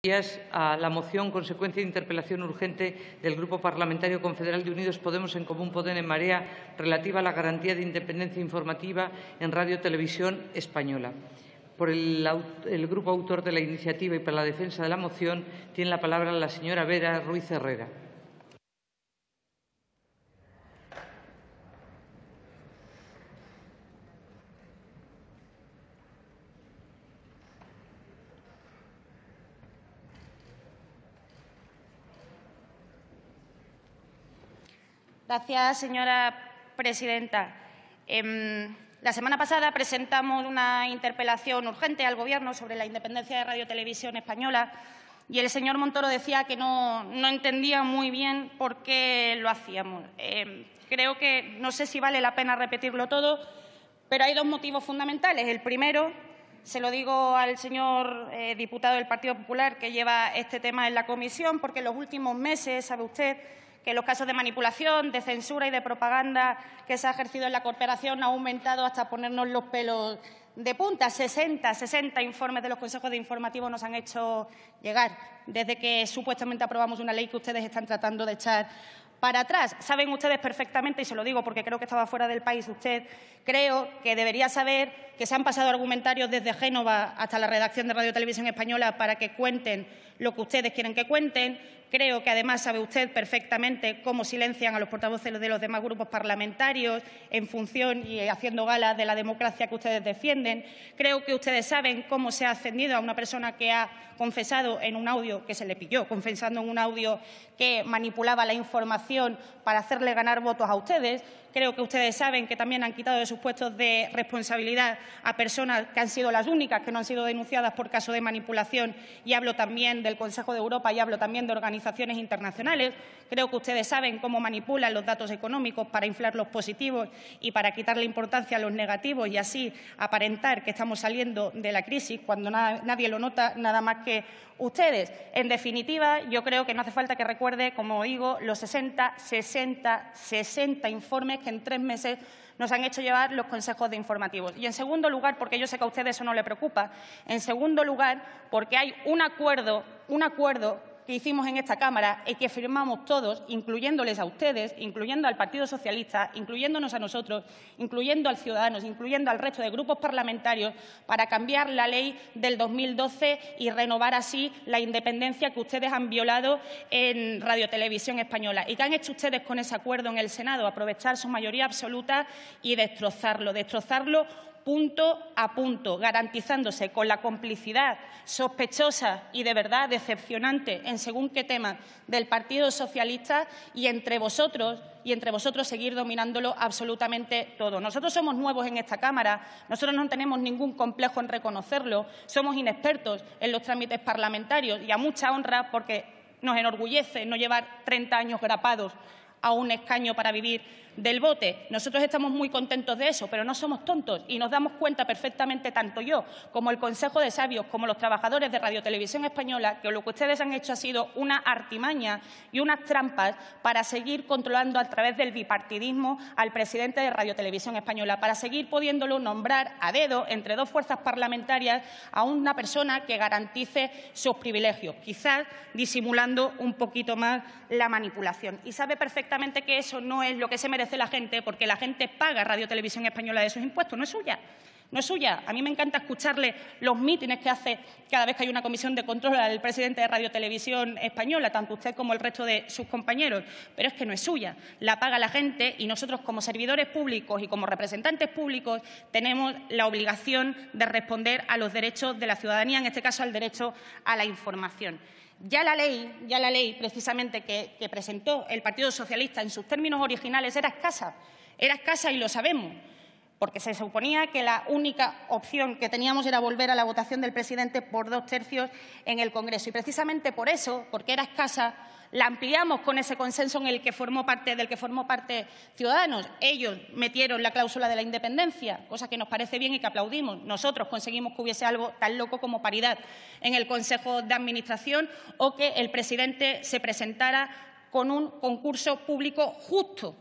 A la moción consecuencia de interpelación urgente del Grupo Parlamentario Confederal de Unidos Podemos en Común Podem en Marea relativa a la garantía de independencia informativa en Radio Televisión Española. Por el grupo autor de la iniciativa y para la defensa de la moción tiene la palabra la señora Vera Ruiz Herrera. Gracias, señora presidenta. La semana pasada presentamos una interpelación urgente al Gobierno sobre la independencia de Radio Televisión Española y el señor Montoro decía que no entendía muy bien por qué lo hacíamos. Creo que no sé si vale la pena repetirlo todo, pero hay dos motivos fundamentales. El primero, se lo digo al señor diputado del Partido Popular que lleva este tema en la comisión, porque en los últimos meses, sabe usted, que los casos de manipulación, de censura y de propaganda que se ha ejercido en la corporación ha aumentado hasta ponernos los pelos de punta. 60 informes de los consejos de informativos nos han hecho llegar desde que supuestamente aprobamos una ley que ustedes están tratando de echar para atrás. Saben ustedes perfectamente, y se lo digo porque creo que estaba fuera del país usted, creo que debería saber que se han pasado argumentarios desde Génova hasta la redacción de Radio Televisión Española para que cuenten lo que ustedes quieren que cuenten. Creo que, además, sabe usted perfectamente cómo silencian a los portavoces de los demás grupos parlamentarios en función y haciendo gala de la democracia que ustedes defienden. Creo que ustedes saben cómo se ha ascendido a una persona que ha confesado en un audio, que se le pilló, confesando en un audio que manipulaba la información para hacerle ganar votos a ustedes. Creo que ustedes saben que también han quitado de sus puestos de responsabilidad a personas que han sido las únicas que no han sido denunciadas por caso de manipulación, y hablo también del Consejo de Europa y hablo también de organizaciones internacionales. Creo que ustedes saben cómo manipulan los datos económicos para inflar los positivos y para quitarle importancia a los negativos y así aparentar que estamos saliendo de la crisis cuando nadie lo nota, nada más que ustedes. En definitiva, yo creo que no hace falta que recuerde, como digo, los 60 informes que en 3 meses nos han hecho llevar los consejos de informativos. Y, en segundo lugar, porque yo sé que a ustedes eso no le preocupa, en segundo lugar, porque hay un acuerdo que hicimos en esta Cámara y que firmamos todos, incluyéndoles a ustedes, incluyendo al Partido Socialista, incluyéndonos a nosotros, incluyendo al Ciudadanos, incluyendo al resto de grupos parlamentarios, para cambiar la ley del 2012 y renovar así la independencia que ustedes han violado en Radio Televisión Española. ¿Y qué han hecho ustedes con ese acuerdo en el Senado? Aprovechar su mayoría absoluta y destrozarlo punto a punto, garantizándose con la complicidad sospechosa y de verdad decepcionante en según qué tema del Partido Socialista y entre vosotros seguir dominándolo absolutamente todo. Nosotros somos nuevos en esta Cámara, nosotros no tenemos ningún complejo en reconocerlo, somos inexpertos en los trámites parlamentarios y a mucha honra porque nos enorgullece no llevar 30 años grapados a un escaño para vivir del bote. Nosotros estamos muy contentos de eso, pero no somos tontos y nos damos cuenta perfectamente, tanto yo como el Consejo de Sabios, como los trabajadores de Radio Televisión Española, que lo que ustedes han hecho ha sido una artimaña y unas trampas para seguir controlando a través del bipartidismo al presidente de Radio Televisión Española, para seguir pudiéndolo nombrar a dedo entre 2 fuerzas parlamentarias a una persona que garantice sus privilegios, quizás disimulando un poquito más la manipulación. Y sabe perfectamente que eso no es lo que se merece la gente, porque la gente paga Radio Televisión Española de sus impuestos, no es suya. No es suya. A mí me encanta escucharle los mítines que hace cada vez que hay una comisión de control al presidente de Radio Televisión Española, tanto usted como el resto de sus compañeros, pero es que no es suya. La paga la gente y nosotros, como servidores públicos y como representantes públicos, tenemos la obligación de responder a los derechos de la ciudadanía, en este caso al derecho a la información. Ya la ley precisamente que presentó el Partido Socialista en sus términos originales era escasa y lo sabemos, porque se suponía que la única opción que teníamos era volver a la votación del presidente por 2 tercios en el Congreso. Y precisamente por eso, porque era escasa, la ampliamos con ese consenso del que formó parte Ciudadanos. Ellos metieron la cláusula de la independencia, cosa que nos parece bien y que aplaudimos. Nosotros conseguimos que hubiese algo tan loco como paridad en el Consejo de Administración o que el presidente se presentara con un concurso público justo.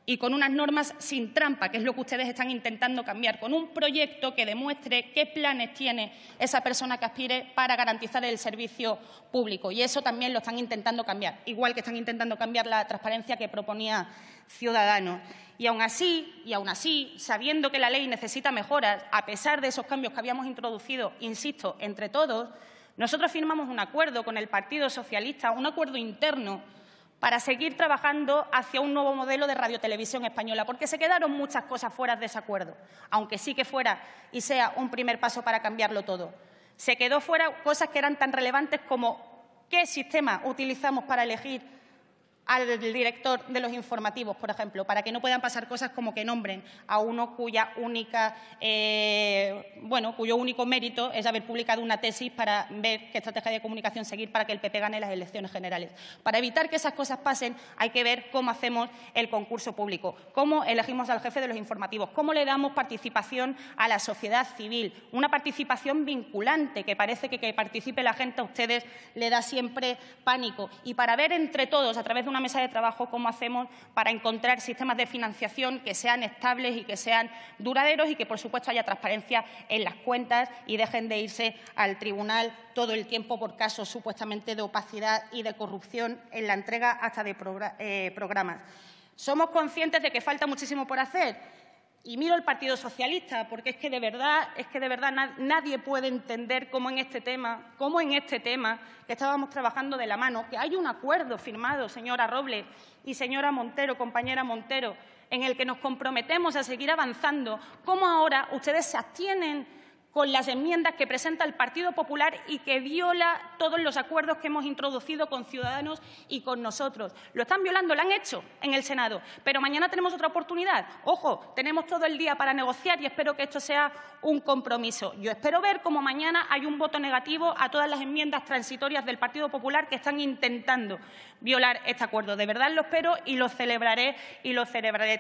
y con unas normas sin trampa, que es lo que ustedes están intentando cambiar, con un proyecto que demuestre qué planes tiene esa persona que aspire para garantizar el servicio público. Y eso también lo están intentando cambiar, igual que están intentando cambiar la transparencia que proponía Ciudadanos. Y aún así, sabiendo que la ley necesita mejoras, a pesar de esos cambios que habíamos introducido, insisto, entre todos, nosotros firmamos un acuerdo con el Partido Socialista, un acuerdo interno, para seguir trabajando hacia un nuevo modelo de radiotelevisión española, porque se quedaron muchas cosas fuera de ese acuerdo, aunque sí que fuera y sea un primer paso para cambiarlo todo. Se quedó fuera cosas que eran tan relevantes como qué sistema utilizamos para elegir al director de los informativos, por ejemplo, para que no puedan pasar cosas como que nombren a uno cuyo único mérito es haber publicado una tesis para ver qué estrategia de comunicación seguir para que el PP gane las elecciones generales. Para evitar que esas cosas pasen, hay que ver cómo hacemos el concurso público, cómo elegimos al jefe de los informativos, cómo le damos participación a la sociedad civil, una participación vinculante, que parece que participe la gente a ustedes le da siempre pánico, y para ver entre todos, a través de una mesa de trabajo, cómo hacemos para encontrar sistemas de financiación que sean estables y que sean duraderos y que, por supuesto, haya transparencia en las cuentas y dejen de irse al tribunal todo el tiempo por casos supuestamente de opacidad y de corrupción en la entrega hasta de programas. Somos conscientes de que falta muchísimo por hacer. Y miro al Partido Socialista, porque es que de verdad nadie puede entender cómo en este tema, que estábamos trabajando de la mano, que hay un acuerdo firmado, señora Robles y señora Montero, compañera Montero, en el que nos comprometemos a seguir avanzando, cómo ahora ustedes se abstienen con las enmiendas que presenta el Partido Popular y que viola todos los acuerdos que hemos introducido con Ciudadanos y con nosotros. Lo están violando, lo han hecho en el Senado, pero mañana tenemos otra oportunidad. Ojo, tenemos todo el día para negociar y espero que esto sea un compromiso. Yo espero ver cómo mañana hay un voto negativo a todas las enmiendas transitorias del Partido Popular que están intentando violar este acuerdo. De verdad lo espero y lo celebraré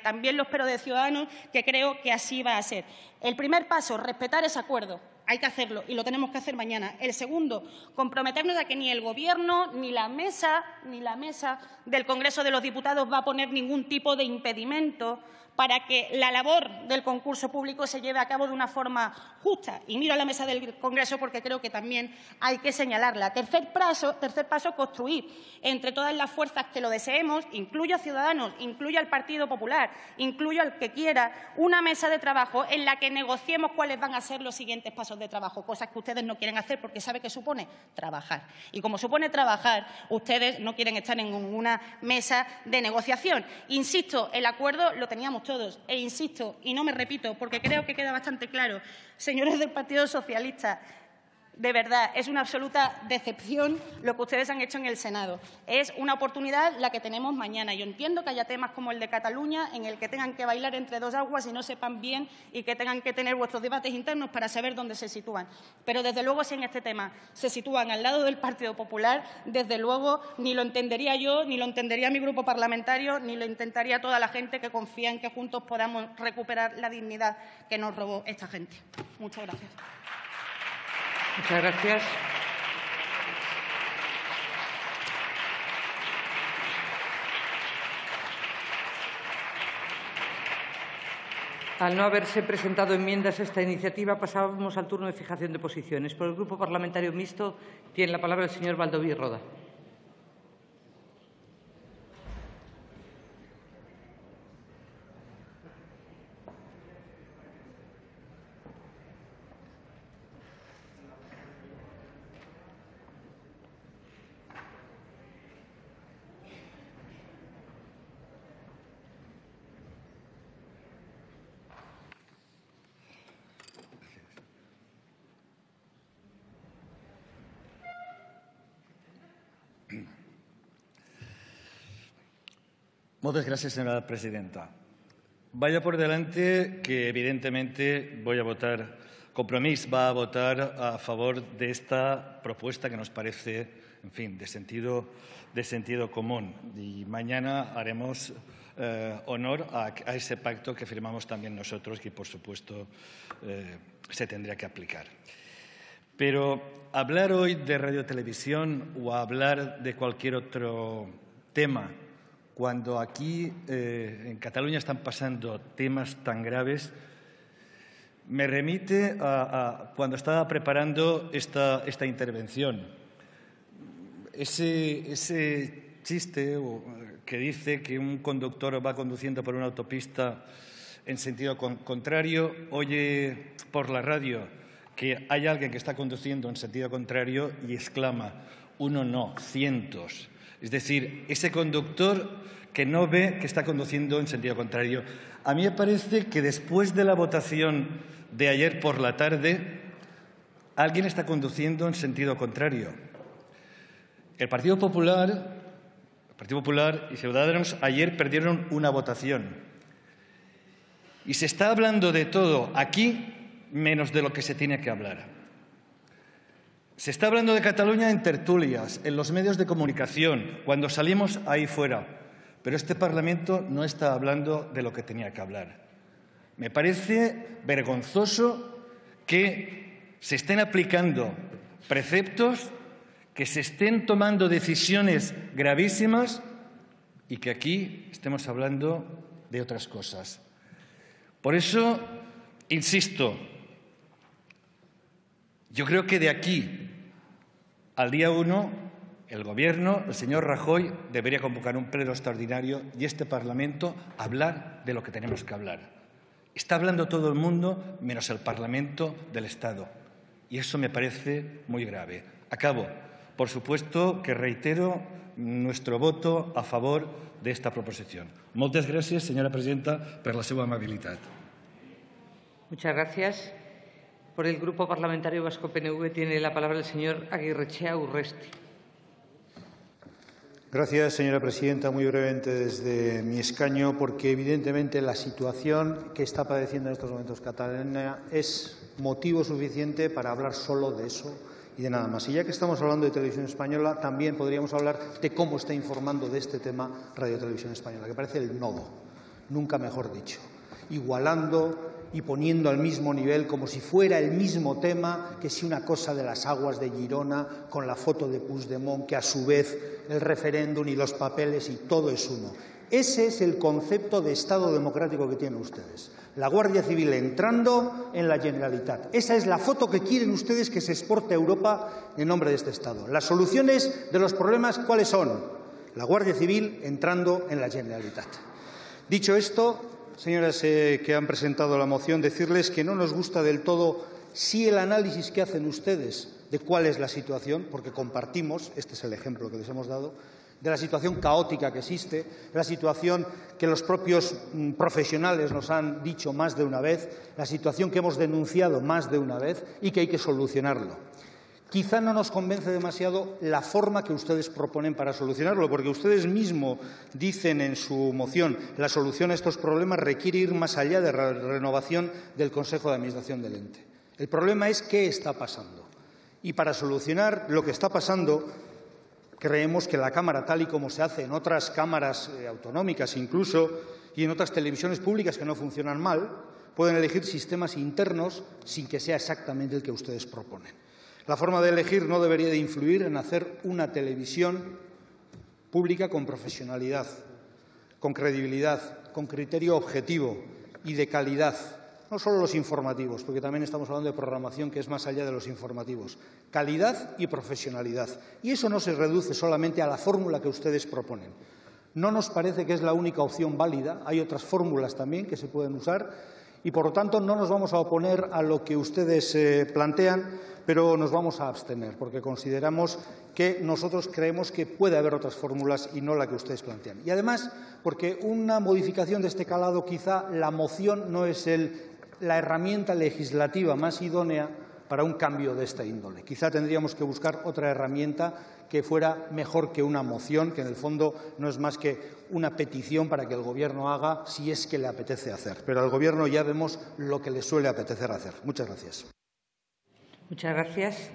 También lo espero de Ciudadanos, que creo que así va a ser. El primer paso, respetar ese acuerdo. Hay que hacerlo y lo tenemos que hacer mañana. El segundo, comprometernos a que ni el Gobierno ni la mesa del Congreso de los Diputados va a poner ningún tipo de impedimento para que la labor del concurso público se lleve a cabo de una forma justa. Y miro a la mesa del Congreso porque creo que también hay que señalarla. Tercer paso, construir entre todas las fuerzas que lo deseemos, incluyo a Ciudadanos, incluyo al Partido Popular, incluyo al que quiera, una mesa de trabajo en la que negociemos cuáles van a ser los siguientes pasos de trabajo, cosas que ustedes no quieren hacer porque saben que supone trabajar. Y como supone trabajar, ustedes no quieren estar en ninguna mesa de negociación. Insisto, el acuerdo lo teníamos todos. E insisto, y no me repito, porque creo que queda bastante claro, señores del Partido Socialista, de verdad, es una absoluta decepción lo que ustedes han hecho en el Senado. Es una oportunidad la que tenemos mañana. Yo entiendo que haya temas como el de Cataluña en el que tengan que bailar entre dos aguas y no sepan bien y que tengan que tener vuestros debates internos para saber dónde se sitúan. Pero, desde luego, si en este tema se sitúan al lado del Partido Popular, desde luego ni lo entendería yo, ni lo entendería mi grupo parlamentario, ni lo intentaría toda la gente que confía en que juntos podamos recuperar la dignidad que nos robó esta gente. Muchas gracias. Muchas gracias. Al no haberse presentado enmiendas a esta iniciativa, pasábamos al turno de fijación de posiciones. Por el Grupo Parlamentario Mixto tiene la palabra el señor Baldoví Roda. Muchas gracias, señora presidenta. Vaya por delante que, evidentemente, voy a votar, Compromís va a votar a favor de esta propuesta que nos parece, en fin, de sentido común. Y mañana haremos honor a ese pacto que firmamos también nosotros, que, por supuesto, se tendría que aplicar. Pero hablar hoy de radiotelevisión o hablar de cualquier otro tema cuando aquí en Cataluña están pasando temas tan graves, me remite a cuando estaba preparando esta intervención. Ese chiste que dice que un conductor va conduciendo por una autopista en sentido contrario, oye por la radio que hay alguien que está conduciendo en sentido contrario y exclama: uno no, cientos. Es decir, ese conductor que no ve que está conduciendo en sentido contrario. A mí me parece que después de la votación de ayer por la tarde, alguien está conduciendo en sentido contrario. El Partido Popular y Ciudadanos ayer perdieron una votación. Y se está hablando de todo aquí, menos de lo que se tiene que hablar. Se está hablando de Cataluña en tertulias, en los medios de comunicación, cuando salimos ahí fuera. Pero este Parlamento no está hablando de lo que tenía que hablar. Me parece vergonzoso que se estén aplicando preceptos, que se estén tomando decisiones gravísimas y que aquí estemos hablando de otras cosas. Por eso, insisto, yo creo que de aquí al día 1, el Gobierno, el señor Rajoy, debería convocar un pleno extraordinario y este Parlamento hablar de lo que tenemos que hablar. Está hablando todo el mundo menos el Parlamento del Estado. Y eso me parece muy grave. Acabo. Por supuesto que reitero nuestro voto a favor de esta proposición. Moltes gràcies, senyora presidenta, per la seva amabilitat. Muchas gracias. Por el Grupo Parlamentario Vasco PNV tiene la palabra el señor Aguirrechea Urresti. Gracias, señora presidenta. Muy brevemente desde mi escaño, porque evidentemente la situación que está padeciendo en estos momentos Cataluña es motivo suficiente para hablar solo de eso y de nada más. Y ya que estamos hablando de Televisión Española, también podríamos hablar de cómo está informando de este tema Radio Televisión Española, que parece el nodo, nunca mejor dicho, igualando y poniendo al mismo nivel, como si fuera el mismo tema, que si una cosa de las aguas de Girona, con la foto de Puigdemont, que a su vez el referéndum y los papeles y todo es uno. Ese es el concepto de Estado democrático que tienen ustedes. La Guardia Civil entrando en la Generalitat. Esa es la foto que quieren ustedes que se exporte a Europa en nombre de este Estado. Las soluciones de los problemas, ¿cuáles son? La Guardia Civil entrando en la Generalitat. Dicho esto, señoras que han presentado la moción, decirles que no nos gusta del todo sí el análisis que hacen ustedes de cuál es la situación, porque compartimos, este es el ejemplo que les hemos dado, de la situación caótica que existe, de la situación que los propios profesionales nos han dicho más de una vez, la situación que hemos denunciado más de una vez y que hay que solucionarlo. Quizá no nos convence demasiado la forma que ustedes proponen para solucionarlo, porque ustedes mismos dicen en su moción la solución a estos problemas requiere ir más allá de la renovación del Consejo de Administración del ente. El problema es qué está pasando. Y para solucionar lo que está pasando, creemos que la Cámara, tal y como se hace en otras cámaras autonómicas incluso y en otras televisiones públicas que no funcionan mal, pueden elegir sistemas internos sin que sea exactamente el que ustedes proponen. La forma de elegir no debería de influir en hacer una televisión pública con profesionalidad, con credibilidad, con criterio objetivo y de calidad. No solo los informativos, porque también estamos hablando de programación que es más allá de los informativos. Calidad y profesionalidad. Y eso no se reduce solamente a la fórmula que ustedes proponen. No nos parece que es la única opción válida. Hay otras fórmulas también que se pueden usar y, por lo tanto, no nos vamos a oponer a lo que ustedes plantean, pero nos vamos a abstener, porque consideramos que nosotros creemos que puede haber otras fórmulas y no la que ustedes plantean. Y, además, porque una modificación de este calado, quizá la moción no es la herramienta legislativa más idónea para un cambio de esta índole. Quizá tendríamos que buscar otra herramienta que fuera mejor que una moción, que en el fondo no es más que una petición para que el Gobierno haga si es que le apetece hacer. Pero al Gobierno ya vemos lo que le suele apetecer hacer. Muchas gracias. Muchas gracias.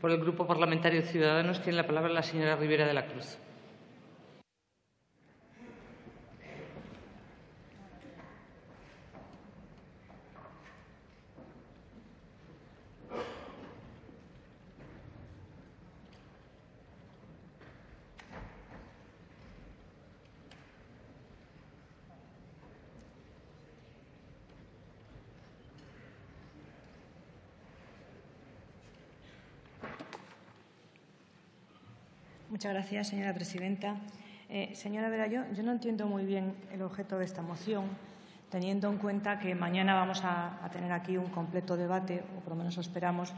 Por el Grupo Parlamentario Ciudadanos tiene la palabra la señora Rivera de la Cruz. Muchas gracias, señora presidenta. Señora Vera, yo no entiendo muy bien el objeto de esta moción, teniendo en cuenta que mañana vamos a tener aquí un completo debate, o por lo menos lo esperamos,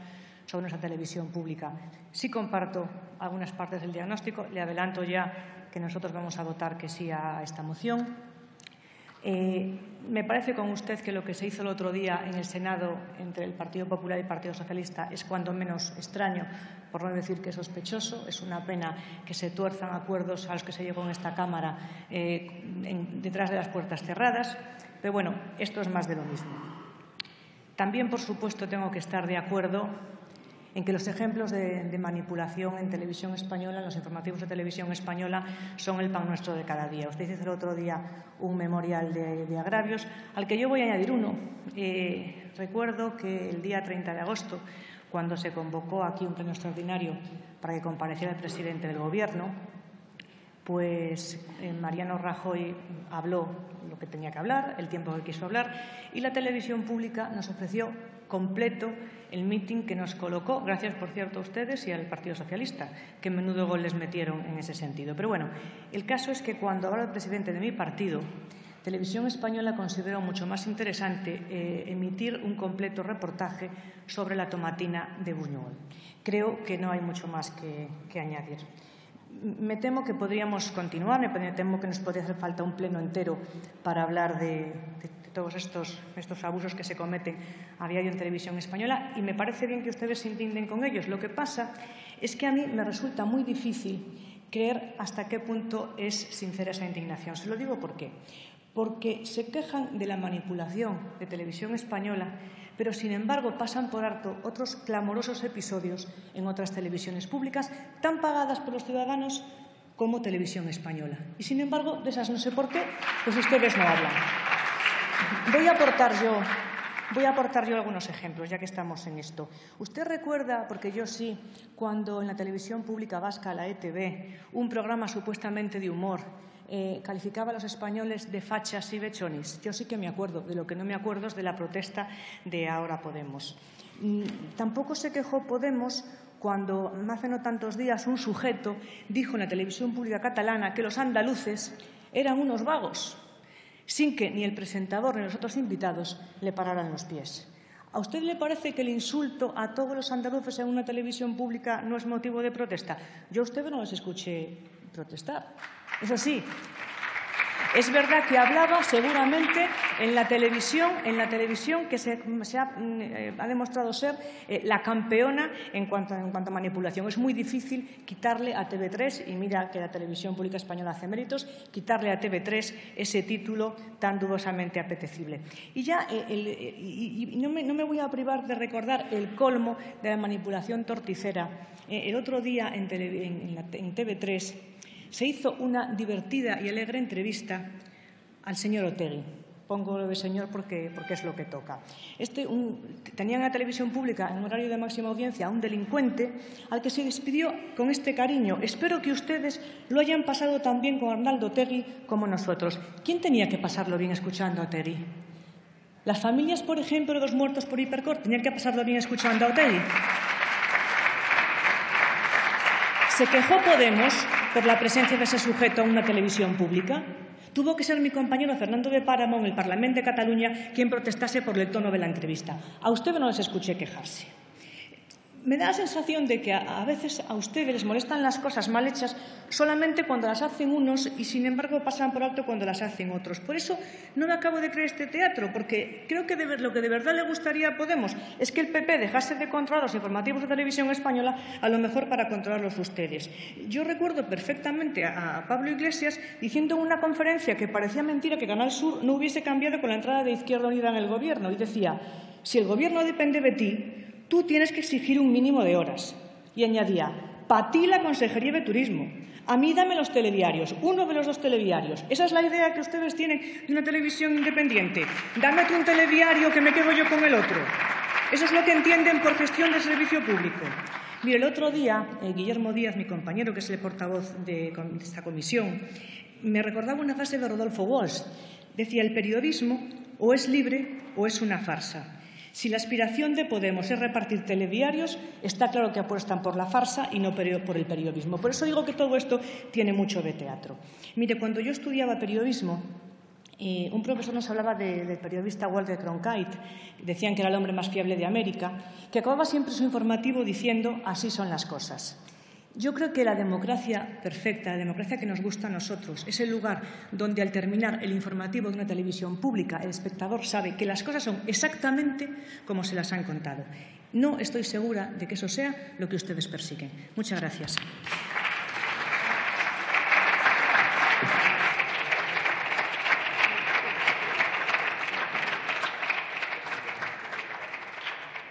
sobre nuestra televisión pública. Sí comparto algunas partes del diagnóstico. Le adelanto ya que nosotros vamos a votar que sí a esta moción. Me parece con usted que lo que se hizo el otro día en el Senado entre el Partido Popular y el Partido Socialista es cuando menos extraño, por no decir que sospechoso. Es una pena que se tuerzan acuerdos a los que se llegó en esta Cámara detrás de las puertas cerradas. Pero bueno, esto es más de lo mismo. También, por supuesto, tengo que estar de acuerdo en que los ejemplos de manipulación en televisión española, en los informativos de televisión española, son el pan nuestro de cada día. Usted hizo el otro día un memorial de agravios, al que yo voy a añadir uno. Recuerdo que el día 30 de agosto, cuando se convocó aquí un pleno extraordinario para que compareciera el presidente del Gobierno, pues Mariano Rajoy habló lo que tenía que hablar, el tiempo que quiso hablar, y la televisión pública nos ofreció completo el mitin que nos colocó, gracias, por cierto, a ustedes y al Partido Socialista, que menudo gol les metieron en ese sentido. Pero bueno, el caso es que cuando habla el presidente de mi partido, Televisión Española consideró mucho más interesante emitir un completo reportaje sobre la tomatina de Buñol. Creo que no hay mucho más que añadir. Me temo que podríamos continuar, me temo que nos podría hacer falta un pleno entero para hablar de todos estos abusos que se cometen a diario en Televisión Española, y me parece bien que ustedes se indignen con ellos. Lo que pasa es que a mí me resulta muy difícil creer hasta qué punto es sincera esa indignación. Se lo digo por qué. Porque se quejan de la manipulación de Televisión Española, pero, sin embargo, pasan por alto otros clamorosos episodios en otras televisiones públicas, tan pagadas por los ciudadanos como Televisión Española. Y, sin embargo, de esas no sé por qué, pues ustedes no hablan. Voy a aportar yo algunos ejemplos, ya que estamos en esto. Usted recuerda, porque yo sí, cuando en la televisión pública vasca, la ETV, un programa supuestamente de humor, calificaba a los españoles de fachas y bechonis. Yo sí que me acuerdo. De lo que no me acuerdo es de la protesta de Ahora Podemos. Tampoco se quejó Podemos cuando, hace no tantos días, un sujeto dijo en la televisión pública catalana que los andaluces eran unos vagos, sin que ni el presentador ni los otros invitados le pararan los pies. ¿A usted le parece que el insulto a todos los andaluces en una televisión pública no es motivo de protesta? Yo a ustedes no les escuché protestar. Eso sí, es verdad que hablaba seguramente en la televisión que se ha demostrado ser la campeona en cuanto a manipulación. Es muy difícil quitarle a TV3, y mira que la televisión pública española hace méritos, quitarle a TV3 ese título tan dudosamente apetecible. Y ya no me voy a privar de recordar el colmo de la manipulación torticera. El otro día en TV3 se hizo una divertida y alegre entrevista al señor Otegi. Pongo lo de señor porque es lo que toca. Tenían en la televisión pública, en un horario de máxima audiencia, a un delincuente al que se despidió con este cariño. Espero que ustedes lo hayan pasado tan bien con Arnaldo Otegi como nosotros. ¿Quién tenía que pasarlo bien escuchando a Otegi? Las familias, por ejemplo, de los muertos por Hipercor, ¿tenían que pasarlo bien escuchando a Otegi? ¿Se quejó Podemos por la presencia de ese sujeto en una televisión pública? Tuvo que ser mi compañero Fernando de Páramo en el Parlamento de Cataluña quien protestase por el tono de la entrevista. A usted no les escuché quejarse. Me da la sensación de que a veces a ustedes les molestan las cosas mal hechas solamente cuando las hacen unos y, sin embargo, pasan por alto cuando las hacen otros. Por eso no me acabo de creer este teatro, porque creo que lo que de verdad le gustaría a Podemos es que el PP dejase de controlar los informativos de Televisión Española, a lo mejor para controlarlos ustedes. Yo recuerdo perfectamente a Pablo Iglesias diciendo en una conferencia que parecía mentira que Canal Sur no hubiese cambiado con la entrada de Izquierda Unida en el Gobierno, y decía: si el Gobierno depende de ti, tú tienes que exigir un mínimo de horas. Y añadía: para ti la Consejería de Turismo, a mí dame los telediarios, uno de los dos telediarios. Esa es la idea que ustedes tienen de una televisión independiente. Dame tú un telediario que me quedo yo con el otro. Eso es lo que entienden por gestión del servicio público. Mire, el otro día, Guillermo Díaz, mi compañero, que es el portavoz de esta comisión, me recordaba una frase de Rodolfo Walsh. Decía: el periodismo o es libre o es una farsa. Si la aspiración de Podemos es repartir telediarios, está claro que apuestan por la farsa y no por el periodismo. Por eso digo que todo esto tiene mucho de teatro. Mire, cuando yo estudiaba periodismo, un profesor nos hablaba del periodista Walter Cronkite, decían que era el hombre más fiable de América, que acababa siempre su informativo diciendo «así son las cosas». Yo creo que la democracia perfecta, la democracia que nos gusta a nosotros, es el lugar donde al terminar el informativo de una televisión pública el espectador sabe que las cosas son exactamente como se las han contado. No estoy segura de que eso sea lo que ustedes persiguen. Muchas gracias.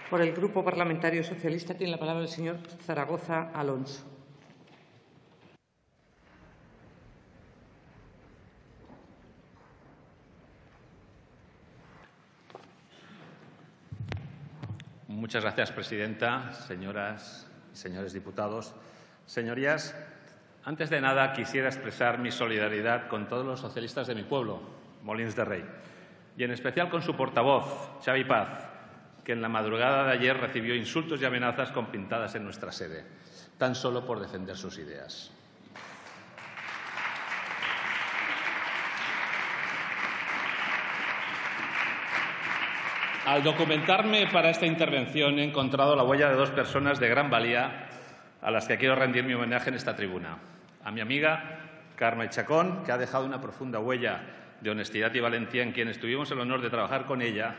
Por el Grupo Parlamentario Socialista tiene la palabra el señor Zaragoza Alonso. Muchas gracias, presidenta, señoras y señores diputados. Señorías, antes de nada quisiera expresar mi solidaridad con todos los socialistas de mi pueblo, Molins de Rey, y en especial con su portavoz, Xavi Paz, que en la madrugada de ayer recibió insultos y amenazas con pintadas en nuestra sede, tan solo por defender sus ideas. Al documentarme para esta intervención he encontrado la huella de dos personas de gran valía a las que quiero rendir mi homenaje en esta tribuna. A mi amiga Carme Chacón, que ha dejado una profunda huella de honestidad y valentía en quienes tuvimos el honor de trabajar con ella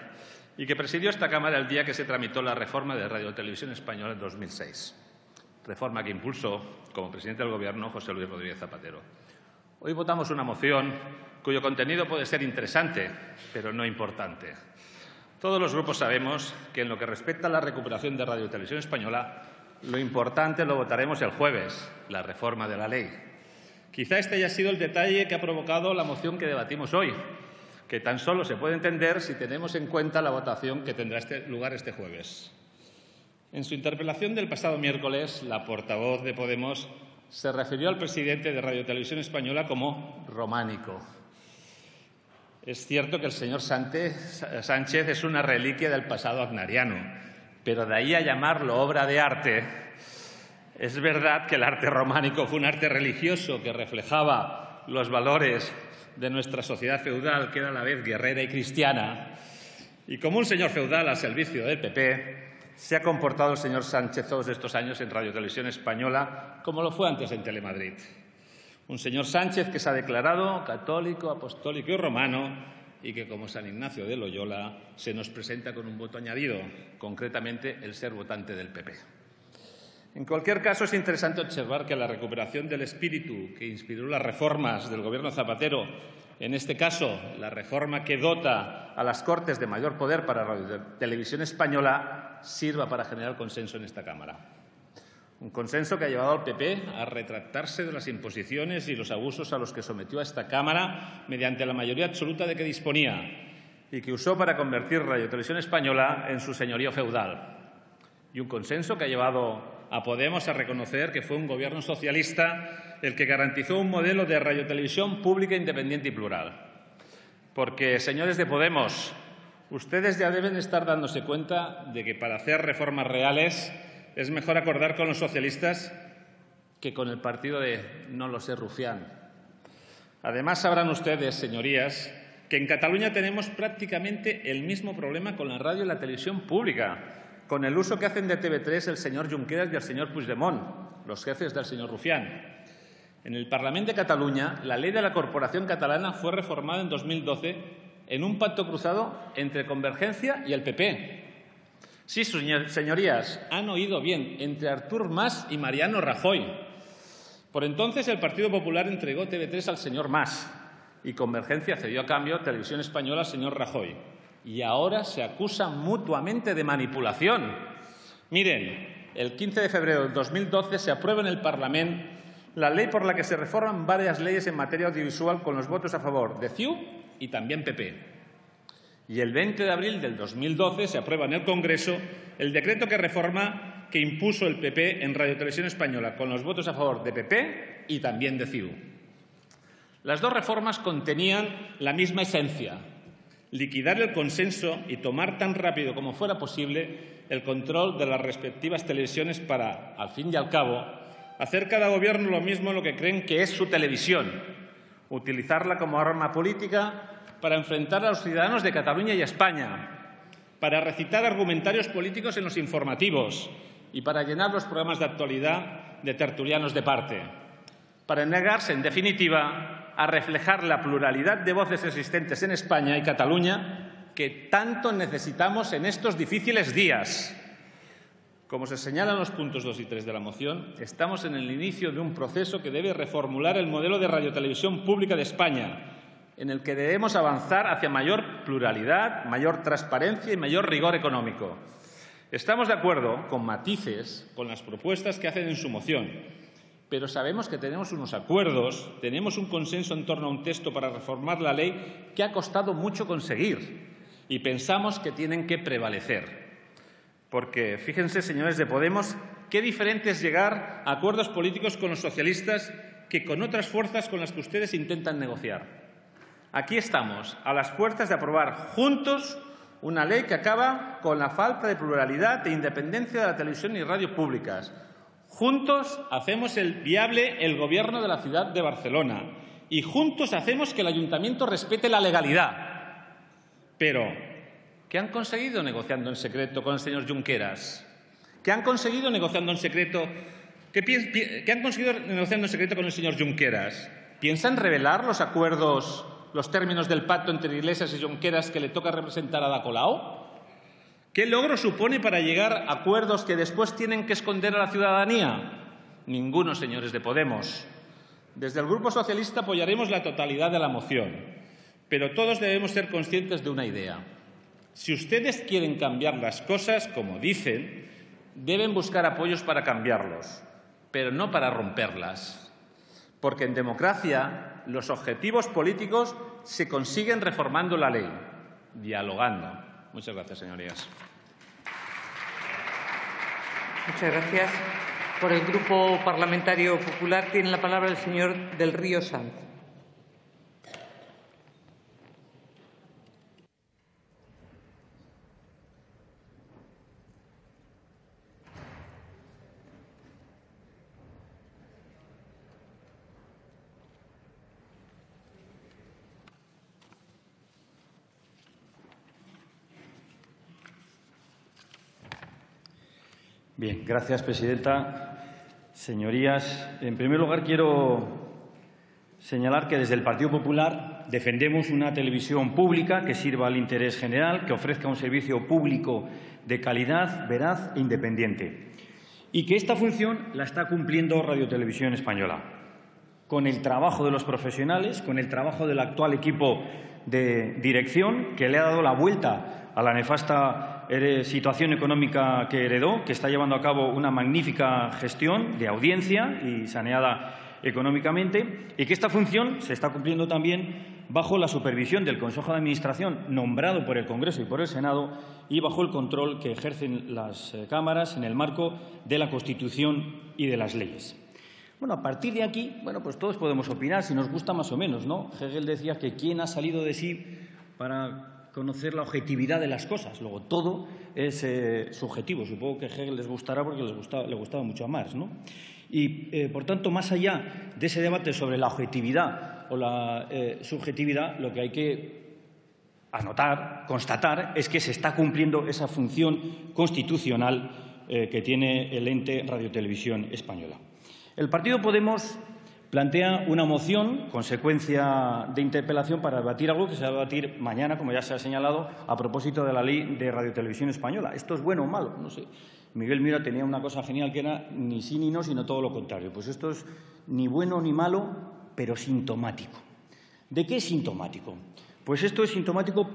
y que presidió esta Cámara el día que se tramitó la reforma de Radio Televisión Española en 2006. Reforma que impulsó, como presidente del Gobierno, José Luis Rodríguez Zapatero. Hoy votamos una moción cuyo contenido puede ser interesante, pero no importante. Todos los grupos sabemos que en lo que respecta a la recuperación de Radio Televisión Española, lo importante lo votaremos el jueves, la reforma de la ley. Quizá este haya sido el detalle que ha provocado la moción que debatimos hoy, que tan solo se puede entender si tenemos en cuenta la votación que tendrá lugar este jueves. En su interpelación del pasado miércoles, la portavoz de Podemos se refirió al presidente de Radio Televisión Española como románico. Es cierto que el señor Sánchez es una reliquia del pasado aznariano, pero de ahí a llamarlo obra de arte, es verdad que el arte románico fue un arte religioso que reflejaba los valores de nuestra sociedad feudal, que era a la vez guerrera y cristiana, y como un señor feudal al servicio del PP, se ha comportado el señor Sánchez todos estos años en Radio Televisión Española, como lo fue antes en Telemadrid. Un señor Sánchez que se ha declarado católico, apostólico y romano y que, como San Ignacio de Loyola, se nos presenta con un voto añadido, concretamente el ser votante del PP. En cualquier caso, es interesante observar que la recuperación del espíritu que inspiró las reformas del Gobierno Zapatero, en este caso la reforma que dota a las Cortes de mayor poder para Radio Televisión Española, sirva para generar consenso en esta Cámara. Un consenso que ha llevado al PP a retractarse de las imposiciones y los abusos a los que sometió a esta Cámara mediante la mayoría absoluta de que disponía y que usó para convertir Radio Televisión Española en su señorío feudal. Y un consenso que ha llevado a Podemos a reconocer que fue un gobierno socialista el que garantizó un modelo de radiotelevisión pública, independiente y plural. Porque, señores de Podemos, ustedes ya deben estar dándose cuenta de que para hacer reformas reales es mejor acordar con los socialistas que con el partido de no lo sé, rufián. Además, sabrán ustedes, señorías, que en Cataluña tenemos prácticamente el mismo problema con la radio y la televisión pública, con el uso que hacen de TV3 el señor Junqueras y el señor Puigdemont, los jefes del señor Rufián. En el Parlament de Cataluña, la ley de la Corporación Catalana fue reformada en 2012 en un pacto cruzado entre Convergencia y el PP. Sí, señorías, han oído bien, entre Artur Mas y Mariano Rajoy. Por entonces, el Partido Popular entregó TV3 al señor Mas y Convergencia cedió a cambio Televisión Española al señor Rajoy. Y ahora se acusan mutuamente de manipulación. Miren, el 15 de febrero de 2012 se aprueba en el Parlamento la ley por la que se reforman varias leyes en materia audiovisual con los votos a favor de CiU y también PP. Y el 20 de abril del 2012 se aprueba en el Congreso el decreto que impuso el PP en Radio Televisión Española, con los votos a favor de PP y también de CiU. Las dos reformas contenían la misma esencia, liquidar el consenso y tomar tan rápido como fuera posible el control de las respectivas televisiones para, al fin y al cabo, hacer cada gobierno lo mismo en lo que creen que es su televisión, utilizarla como arma política para enfrentar a los ciudadanos de Cataluña y España, para recitar argumentarios políticos en los informativos y para llenar los programas de actualidad de tertulianos de parte, para negarse, en definitiva, a reflejar la pluralidad de voces existentes en España y Cataluña que tanto necesitamos en estos difíciles días. Como se señala en los puntos 2 y 3 de la moción, estamos en el inicio de un proceso que debe reformular el modelo de radiotelevisión pública de España, en el que debemos avanzar hacia mayor pluralidad, mayor transparencia y mayor rigor económico. Estamos de acuerdo, con matices, con las propuestas que hacen en su moción, pero sabemos que tenemos unos acuerdos, tenemos un consenso en torno a un texto para reformar la ley que ha costado mucho conseguir y pensamos que tienen que prevalecer. Porque, fíjense, señores de Podemos, qué diferente es llegar a acuerdos políticos con los socialistas que con otras fuerzas con las que ustedes intentan negociar. Aquí estamos, a las puertas de aprobar juntos una ley que acaba con la falta de pluralidad e independencia de la televisión y radio públicas. Juntos hacemos viable el Gobierno de la ciudad de Barcelona y juntos hacemos que el Ayuntamiento respete la legalidad. Pero, ¿qué han conseguido negociando en secreto con el señor Junqueras? ¿Qué han conseguido negociando en secreto? ¿Qué han conseguido negociando en secreto con el señor Junqueras? ¿Piensan revelar los acuerdos, los términos del pacto entre Iglesias y Junqueras que le toca representar a Ada Colau? ¿Qué logro supone para llegar a acuerdos que después tienen que esconder a la ciudadanía? Ninguno, señores de Podemos. Desde el Grupo Socialista apoyaremos la totalidad de la moción, pero todos debemos ser conscientes de una idea. Si ustedes quieren cambiar las cosas, como dicen, deben buscar apoyos para cambiarlos, pero no para romperlas. Porque en democracia los objetivos políticos se consiguen reformando la ley, dialogando. Muchas gracias, señorías. Muchas gracias. Por el Grupo Parlamentario Popular tiene la palabra el señor Del Río Sanz. Bien, gracias, presidenta. Señorías, en primer lugar quiero señalar que desde el Partido Popular defendemos una televisión pública que sirva al interés general, que ofrezca un servicio público de calidad, veraz e independiente. Y que esta función la está cumpliendo Radio Televisión Española, con el trabajo de los profesionales, con el trabajo del actual equipo de dirección, que le ha dado la vuelta a la nefasta situación económica que heredó, que está llevando a cabo una magnífica gestión de audiencia y saneada económicamente, y que esta función se está cumpliendo también bajo la supervisión del Consejo de Administración, nombrado por el Congreso y por el Senado, y bajo el control que ejercen las cámaras en el marco de la Constitución y de las leyes. Bueno, a partir de aquí, pues todos podemos opinar si nos gusta más o menos, ¿no? Hegel decía que quién ha salido de sí para conocer la objetividad de las cosas. Luego, todo es subjetivo. Supongo que a Hegel les gustará porque le gustaba mucho a Marx, ¿no? Y, por tanto, más allá de ese debate sobre la objetividad o la subjetividad, lo que hay que anotar, constatar, es que se está cumpliendo esa función constitucional que tiene el ente Radiotelevisión Española. El Partido Podemos plantea una moción, consecuencia de interpelación, para debatir algo que se va a debatir mañana, como ya se ha señalado, a propósito de la Ley de Radiotelevisión Española. ¿Esto es bueno o malo? No sé. Miguel Mira tenía una cosa genial que era ni sí ni no, sino todo lo contrario. Pues esto es ni bueno ni malo, pero sintomático. ¿De qué es sintomático? Pues esto es sintomático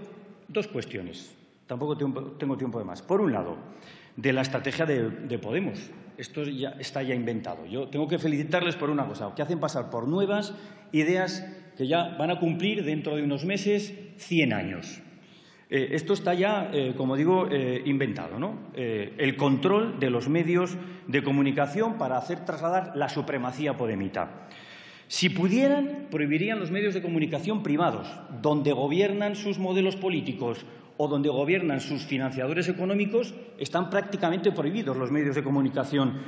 dos cuestiones. Tampoco tengo tiempo de más. Por un lado, de la estrategia de Podemos. Esto ya está inventado. Yo tengo que felicitarles por una cosa, que hacen pasar por nuevas ideas que ya van a cumplir dentro de unos meses 100 años. Esto está ya, como digo, inventado, ¿no? El control de los medios de comunicación para hacer trasladar la supremacía podemita. Si pudieran, prohibirían los medios de comunicación privados, donde gobiernan sus modelos políticos o donde gobiernan sus financiadores económicos, están prácticamente prohibidos los medios de comunicación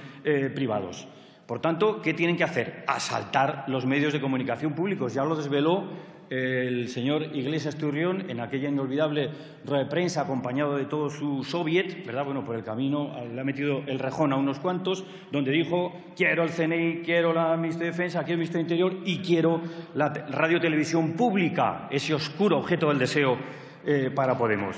privados. Por tanto, ¿qué tienen que hacer? Asaltar los medios de comunicación públicos. Ya lo desveló el señor Iglesias Turrión en aquella inolvidable rueda de prensa acompañado de todo su soviet, ¿verdad? Bueno, por el camino le ha metido el rejón a unos cuantos, donde dijo: quiero el CNI, quiero la Ministerio de Defensa, quiero el Ministerio de Interior y quiero la radiotelevisión pública, ese oscuro objeto del deseo para Podemos.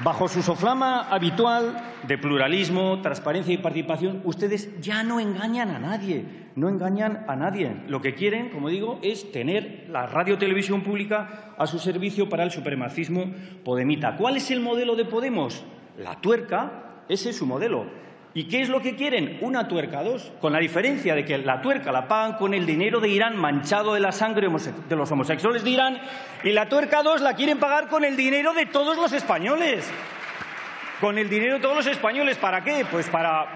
Bajo su soflama habitual de pluralismo, transparencia y participación, ustedes ya no engañan a nadie, no engañan a nadie. Lo que quieren, como digo, es tener la radiotelevisión pública a su servicio para el supremacismo podemita. ¿Cuál es el modelo de Podemos? La tuerca, ese es su modelo. ¿Y qué es lo que quieren? Una tuerca 2, con la diferencia de que la tuerca la pagan con el dinero de Irán manchado de la sangre de los homosexuales de Irán, y la tuerca 2 la quieren pagar con el dinero de todos los españoles. Con el dinero de todos los españoles. ¿Para qué? Pues para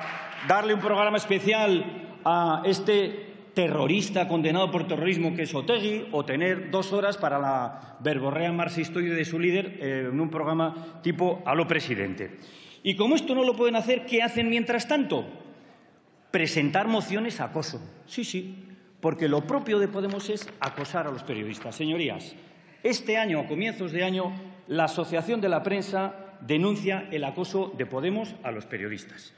darle un programa especial a este terrorista condenado por terrorismo que es Otegi, o tener 2 horas para la verborrea marxistoide de su líder en un programa tipo Aló Presidente. Y como esto no lo pueden hacer, ¿qué hacen mientras tanto? Presentar mociones a acoso. Sí, sí, porque lo propio de Podemos es acosar a los periodistas. Señorías, este año, a comienzos de año, la Asociación de la Prensa denuncia el acoso de Podemos a los periodistas.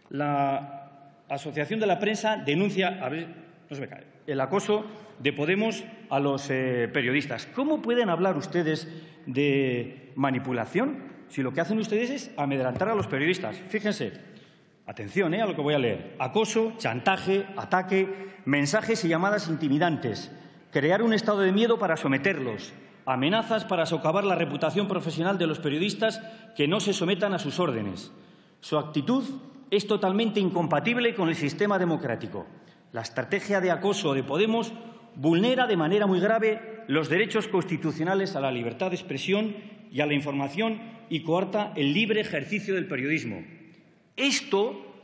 La Asociación de la Prensa denuncia, a ver, no se me cae, el acoso de Podemos a los periodistas. ¿Cómo pueden hablar ustedes de manipulación si lo que hacen ustedes es amedrentar a los periodistas? Fíjense, atención a lo que voy a leer: acoso, chantaje, ataque, mensajes y llamadas intimidantes, crear un estado de miedo para someterlos, amenazas para socavar la reputación profesional de los periodistas que no se sometan a sus órdenes. Su actitud es totalmente incompatible con el sistema democrático. La estrategia de acoso de Podemos vulnera de manera muy grave los derechos constitucionales a la libertad de expresión y a la información y coarta el libre ejercicio del periodismo. Esto,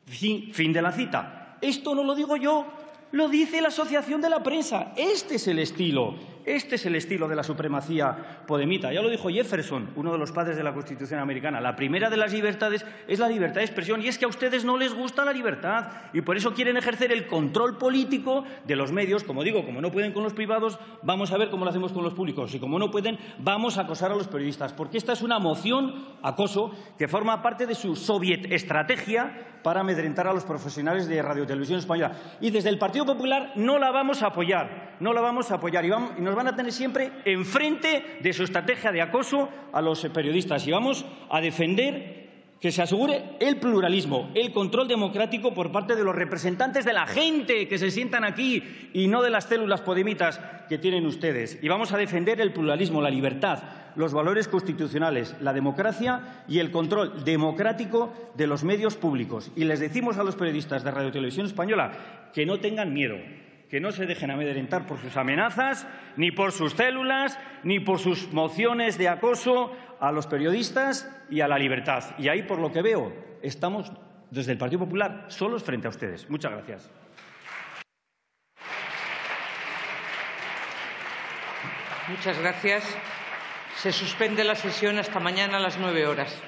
fin de la cita, esto no lo digo yo, lo dice la Asociación de la Prensa. Este es el estilo de la supremacía podemita. Ya lo dijo Jefferson, uno de los padres de la Constitución americana. La primera de las libertades es la libertad de expresión, y es que a ustedes no les gusta la libertad y por eso quieren ejercer el control político de los medios. Como digo, como no pueden con los privados, vamos a ver cómo lo hacemos con los públicos, y como no pueden, vamos a acosar a los periodistas, porque esta es una moción acoso que forma parte de su soviet estrategia para amedrentar a los profesionales de Radio Televisión Española. Y desde el Partido Popular no la vamos a apoyar, y nos van a tener siempre enfrente de su estrategia de acoso a los periodistas, y vamos a defender que se asegure el pluralismo, el control democrático por parte de los representantes de la gente que se sientan aquí y no de las células podemitas que tienen ustedes. Y vamos a defender el pluralismo, la libertad, los valores constitucionales, la democracia y el control democrático de los medios públicos. Y les decimos a los periodistas de Radio Televisión Española que no tengan miedo, que no se dejen amedrentar por sus amenazas, ni por sus células, ni por sus mociones de acoso a los periodistas y a la libertad. Y ahí, por lo que veo, estamos desde el Partido Popular solos frente a ustedes. Muchas gracias. Muchas gracias. Se suspende la sesión hasta mañana a las 9 horas.